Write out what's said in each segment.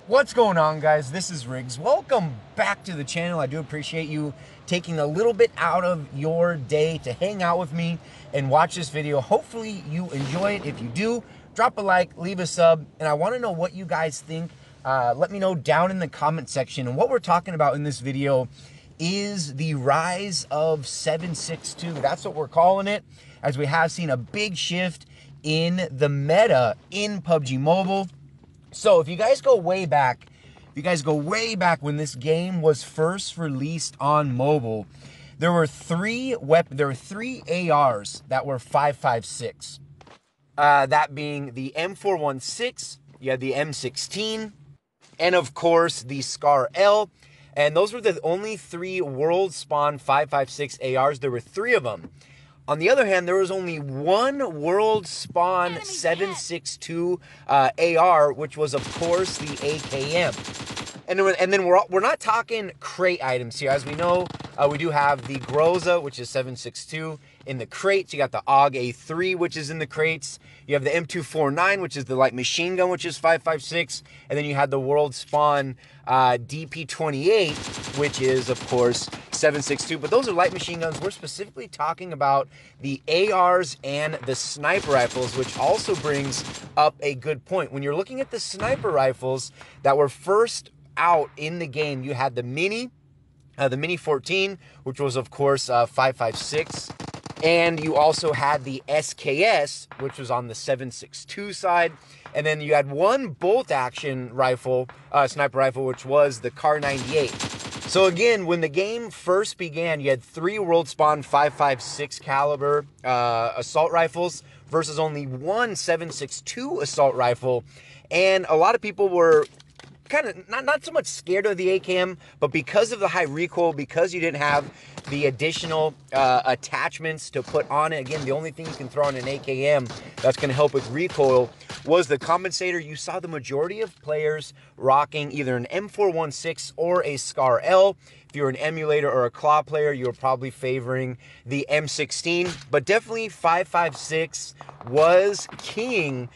What's going on, guys? This is Riggs. Welcome back to the channel. I do appreciate you taking a little bit out of your day to hang out with me and watch this video. Hopefully you enjoy it. If you do, drop a like, leave a sub, and I want to know what you guys think. Let me know down in the comment section. And what we're talking about in this video is the rise of 762. That's what we're calling it, as we have seen a big shift in the meta in PUBG Mobile. So if you guys go way back, when this game was first released on mobile, there were three ARs that were 5.56. That being the M416, you had the M16, and of course the Scar L. And those were the only three world spawn 5.56 ARs. There were three of them. On the other hand, there was only one world spawn 7.62 AR, which was, of course, the AKM. And then we're not talking crate items here. As we know, we do have the Groza, which is 7.62 in the crates. You got the AUG A3, which is in the crates. You have the M249, which is the light machine gun, which is 5.56. And then you had the world spawn DP28, which is, of course, 7.62. But those are light machine guns. We're specifically talking about the ARs and the sniper rifles, which also brings up a good point. When you're looking at the sniper rifles that were first out in the game, you had the Mini 14, which was, of course, 5.56. And you also had the SKS, which was on the 7.62 side. And then you had one bolt-action rifle, sniper rifle, which was the Kar 98. So again, when the game first began, you had three world spawn 5.56 caliber assault rifles versus only one 7.62 assault rifle. And a lot of people were kind of not so much scared of the AKM, but because of the high recoil, because you didn't have the additional attachments to put on it. Again, the only thing you can throw on an AKM that's going to help with recoil was the compensator. You saw the majority of players rocking either an M416 or a Scar L. If you're an emulator or a claw player, you're probably favoring the M16, but definitely 5.56 was king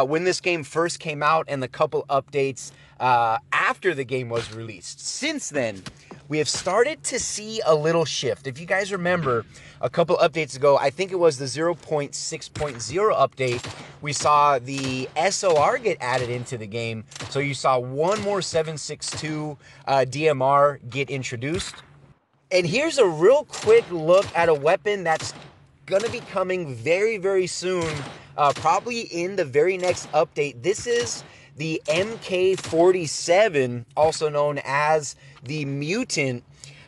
when this game first came out and the couple updates after the game was released. Since then, we have started to see a little shift. If you guys remember, a couple updates ago, I think it was the 0.6.0 update, we saw the SOR get added into the game. So you saw one more 7.62 DMR get introduced. And here's a real quick look at a weapon that's going to be coming very, very soon, probably in the very next update. This is the MK47, also known as the Mutant.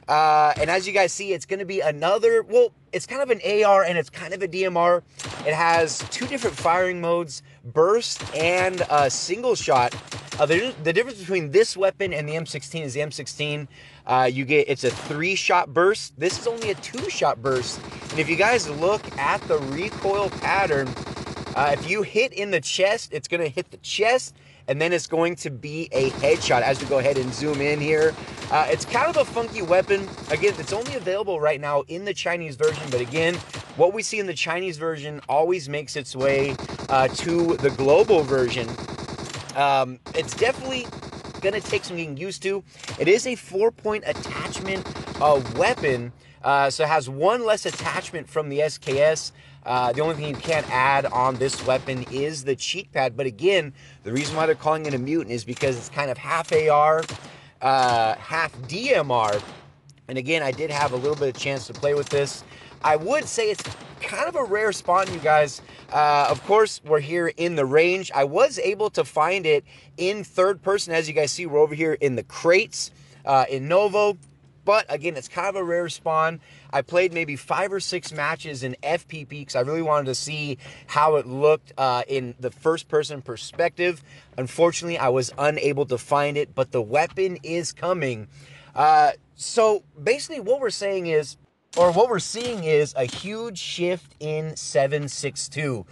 And as you guys see, it's going to be another, well, it's kind of an AR and it's kind of a DMR. It has two different firing modes, burst and single shot. The difference between this weapon and the M16 is the M16, it's a 3-shot burst. This is only a 2-shot burst. And if you guys look at the recoil pattern, if you hit in the chest, it's going to hit the chest, and then it's going to be a headshot. As we go ahead and zoom in here, it's kind of a funky weapon. Again, it's only available right now in the Chinese version, but again, what we see in the Chinese version always makes its way to the global version. It's definitely gonna take some getting used to. It is a 4-point attachment weapon, so it has one less attachment from the SKS. The only thing you can't add on this weapon is the cheek pad. But again, the reason why they're calling it a Mutant is because it's kind of half AR, half DMR. And again, I did have a little bit of chance to play with this. I would say it's kind of a rare spawn, you guys. Of course, we're here in the range. I was able to find it in third person. As you guys see, we're over here in the crates in Novo. But again, it's kind of a rare spawn. I played maybe 5 or 6 matches in FPP because I really wanted to see how it looked in the first-person perspective. Unfortunately, I was unable to find it, but the weapon is coming. So basically what we're saying is, or what we're seeing is a huge shift in 7.62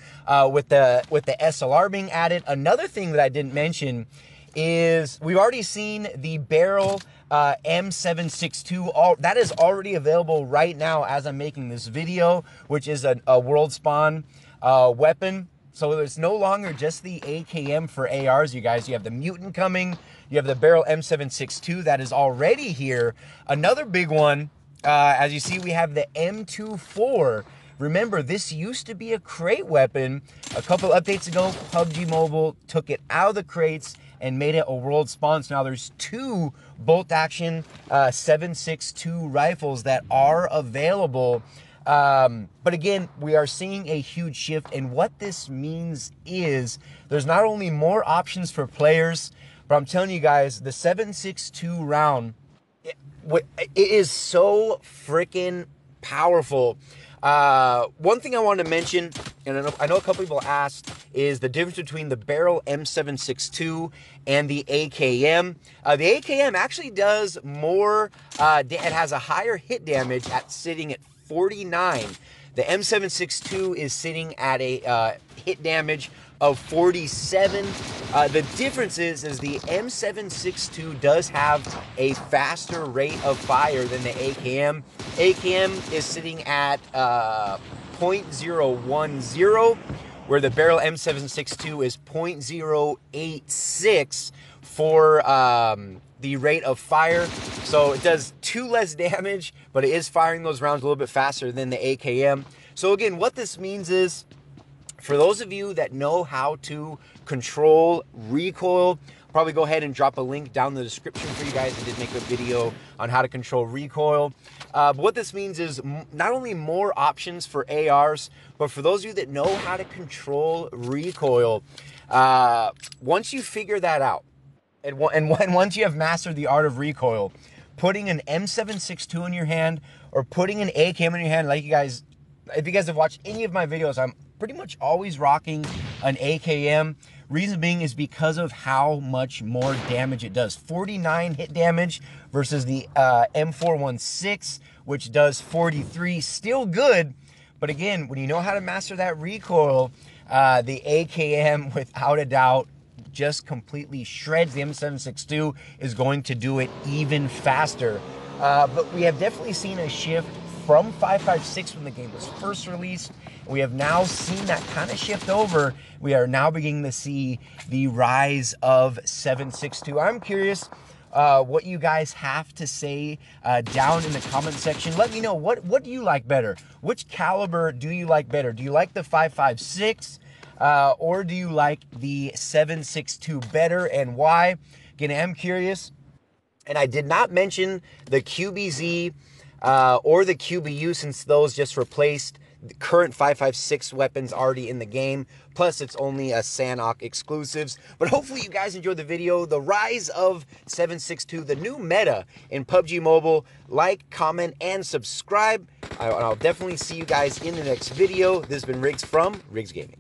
with the SLR being added. Another thing that I didn't mention is we've already seen the barrel M762. That is already available right now as I'm making this video, which is a world spawn weapon. So it's no longer just the AKM for ARs, you guys. You have the Mutant coming. You have the Barrel M762 that is already here. Another big one, as you see, we have the M24. Remember, this used to be a crate weapon. A couple updates ago, PUBG Mobile took it out of the crates and made it a world spawn. So now there's 2 bolt-action 7.62 rifles that are available. But again, we are seeing a huge shift, and what this means is there's not only more options for players, but I'm telling you guys, the 7.62 round, it is so freaking powerful. One thing I wanted to mention, and I know a couple people asked, is the difference between the Barrel M762 and the AKM. The AKM actually does more, it has a higher hit damage at sitting at 49. The M762 is sitting at a hit damage of 47. The difference is the M762 does have a faster rate of fire than the AKM. AKM is sitting at 0.010, where the Barrel M762 is 0.086 for the rate of fire. So it does 2 less damage, but it is firing those rounds a little bit faster than the AKM. So again, what this means is, for those of you that know how to control recoil, probably go ahead and drop a link down in the description for you guys. I did make a video on how to control recoil. But what this means is not only more options for ARs, but for those of you that know how to control recoil, once you figure that out, and once you have mastered the art of recoil, putting an M762 in your hand or putting an AKM in your hand, like you guys, if you guys have watched any of my videos, I'm pretty much always rocking an AKM. Reason being is because of how much more damage it does. 49 hit damage versus the M416, which does 43. Still good, but again, when you know how to master that recoil, the AKM, without a doubt, just completely shreds. The M762 is going to do it even faster. But we have definitely seen a shift from 5.56 when the game was first released. We have now seen that kind of shift over. We are now beginning to see the rise of 7.62. I'm curious what you guys have to say down in the comment section. Let me know, what do you like better? Which caliber do you like better? Do you like the 5.56 or do you like the 7.62 better, and why? Again, I'm curious. And I did not mention the QBZ or the QBU, since those just replaced the current 5.56 weapons already in the game. Plus, it's only a Sanhok exclusives. But hopefully you guys enjoyed the video. The rise of 7.62, the new meta in PUBG Mobile. Like, comment, and subscribe. I'll definitely see you guys in the next video. This has been Riggs from Riggs Gaming.